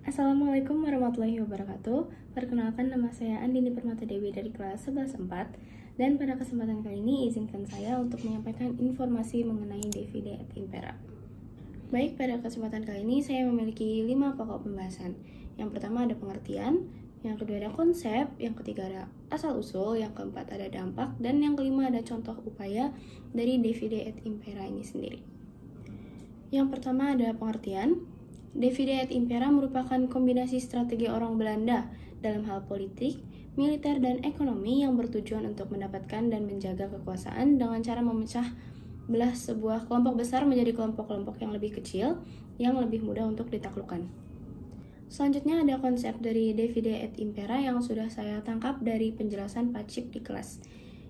Assalamualaikum warahmatullahi wabarakatuh. Perkenalkan, nama saya Andini Permata Dewi dari kelas 11/4. Dan pada kesempatan kali ini izinkan saya untuk menyampaikan informasi mengenai Divide et Impera. Baik, pada kesempatan kali ini saya memiliki 5 pokok pembahasan. Yang pertama ada pengertian, yang kedua ada konsep, yang ketiga ada asal-usul, yang keempat ada dampak, dan yang kelima ada contoh upaya dari Divide et Impera ini sendiri. Yang pertama ada pengertian. Divide et Impera merupakan kombinasi strategi orang Belanda dalam hal politik, militer, dan ekonomi yang bertujuan untuk mendapatkan dan menjaga kekuasaan dengan cara memecah belah sebuah kelompok besar menjadi kelompok-kelompok yang lebih kecil yang lebih mudah untuk ditaklukkan. Selanjutnya ada konsep dari Divide et Impera yang sudah saya tangkap dari penjelasan Pak Cip di kelas,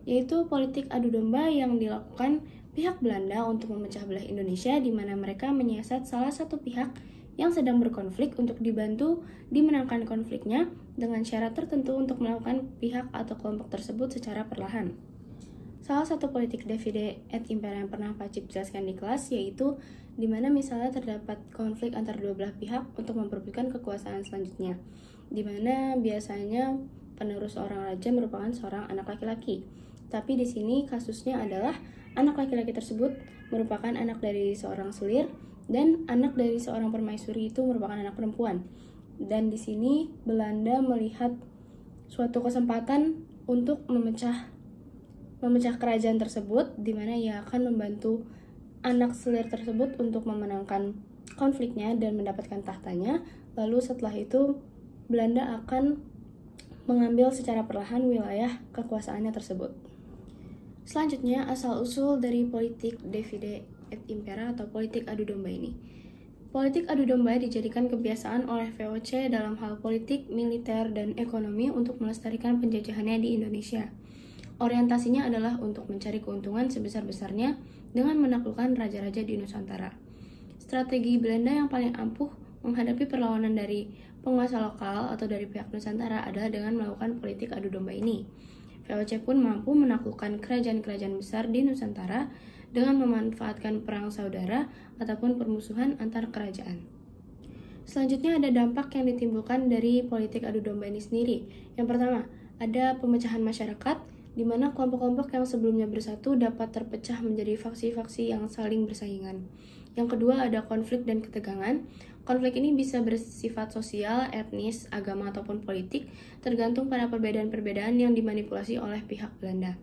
yaitu politik adu domba yang dilakukan pihak Belanda untuk memecah belah Indonesia, di mana mereka menyiasat salah satu pihak yang sedang berkonflik untuk dibantu dimenangkan konfliknya dengan syarat tertentu untuk melakukan pihak atau kelompok tersebut secara perlahan. Salah satu politik Divide et Impera yang pernah Pak Cip jelaskan di kelas yaitu di mana misalnya terdapat konflik antara dua belah pihak untuk memperebutkan kekuasaan selanjutnya, di mana biasanya penerus seorang raja merupakan seorang anak laki-laki. Tapi di sini kasusnya adalah anak laki-laki tersebut merupakan anak dari seorang selir dan anak dari seorang permaisuri itu merupakan anak perempuan. Dan di sini Belanda melihat suatu kesempatan untuk memecah kerajaan tersebut, di mana ia akan membantu anak selir tersebut untuk memenangkan konfliknya dan mendapatkan tahtanya. Lalu setelah itu Belanda akan mengambil secara perlahan wilayah kekuasaannya tersebut. Selanjutnya, asal-usul dari politik Divide et Impera atau politik adu domba ini. Politik adu domba dijadikan kebiasaan oleh VOC dalam hal politik, militer, dan ekonomi untuk melestarikan penjajahannya di Indonesia. Orientasinya adalah untuk mencari keuntungan sebesar-besarnya dengan menaklukkan raja-raja di Nusantara. Strategi Belanda yang paling ampuh menghadapi perlawanan dari penguasa lokal atau dari pihak Nusantara adalah dengan melakukan politik adu domba ini. VOC pun mampu menaklukkan kerajaan-kerajaan besar di Nusantara dengan memanfaatkan perang saudara ataupun permusuhan antar kerajaan. Selanjutnya ada dampak yang ditimbulkan dari politik adu domba ini sendiri. Yang pertama, ada pemecahan masyarakat, di mana kelompok-kelompok yang sebelumnya bersatu dapat terpecah menjadi faksi-faksi yang saling bersaingan. Yang kedua, ada konflik dan ketegangan. Konflik ini bisa bersifat sosial, etnis, agama, ataupun politik, tergantung pada perbedaan-perbedaan yang dimanipulasi oleh pihak Belanda.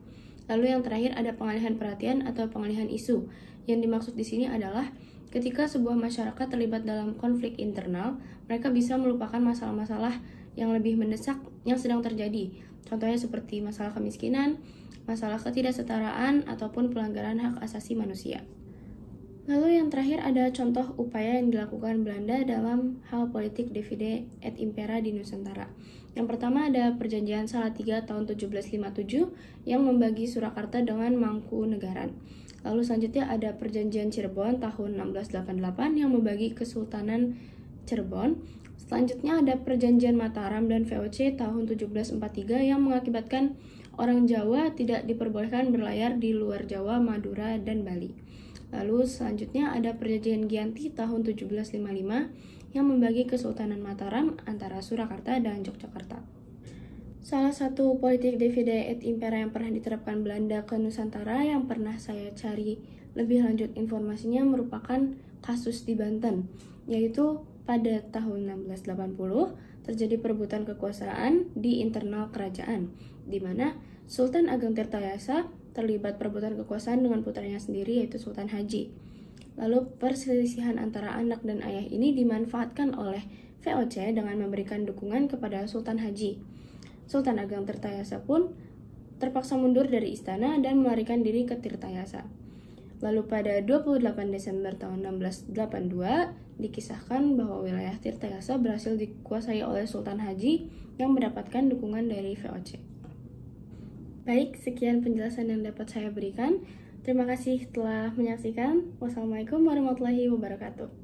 Lalu yang terakhir ada pengalihan perhatian atau pengalihan isu. Yang dimaksud di sini adalah ketika sebuah masyarakat terlibat dalam konflik internal, mereka bisa melupakan masalah-masalah yang lebih mendesak yang sedang terjadi. Contohnya seperti masalah kemiskinan, masalah ketidaksetaraan, ataupun pelanggaran hak asasi manusia. Lalu yang terakhir ada contoh upaya yang dilakukan Belanda dalam hal politik Divide et Impera di Nusantara. Yang pertama ada Perjanjian Salatiga tahun 1757 yang membagi Surakarta dengan Mangkunegaran. Lalu selanjutnya ada Perjanjian Cirebon tahun 1688 yang membagi Kesultanan Cirebon. Selanjutnya ada Perjanjian Mataram dan VOC tahun 1743 yang mengakibatkan orang Jawa tidak diperbolehkan berlayar di luar Jawa, Madura, dan Bali. Lalu selanjutnya ada Perjanjian Giyanti tahun 1755 yang membagi Kesultanan Mataram antara Surakarta dan Yogyakarta. Salah satu politik Divide et Impera yang pernah diterapkan Belanda ke Nusantara yang pernah saya cari lebih lanjut informasinya merupakan kasus di Banten, yaitu pada tahun 1680 terjadi perebutan kekuasaan di internal kerajaan, di mana Sultan Ageng Tirtayasa terlibat perebutan kekuasaan dengan putranya sendiri yaitu Sultan Haji. Lalu perselisihan antara anak dan ayah ini dimanfaatkan oleh VOC dengan memberikan dukungan kepada Sultan Haji. Sultan Ageng Tirtayasa pun terpaksa mundur dari istana dan melarikan diri ke Tirtayasa. Lalu pada 28 Desember tahun 1682 dikisahkan bahwa wilayah Tirtayasa berhasil dikuasai oleh Sultan Haji yang mendapatkan dukungan dari VOC. Baik, sekian penjelasan yang dapat saya berikan. Terima kasih telah menyaksikan. Wassalamualaikum warahmatullahi wabarakatuh.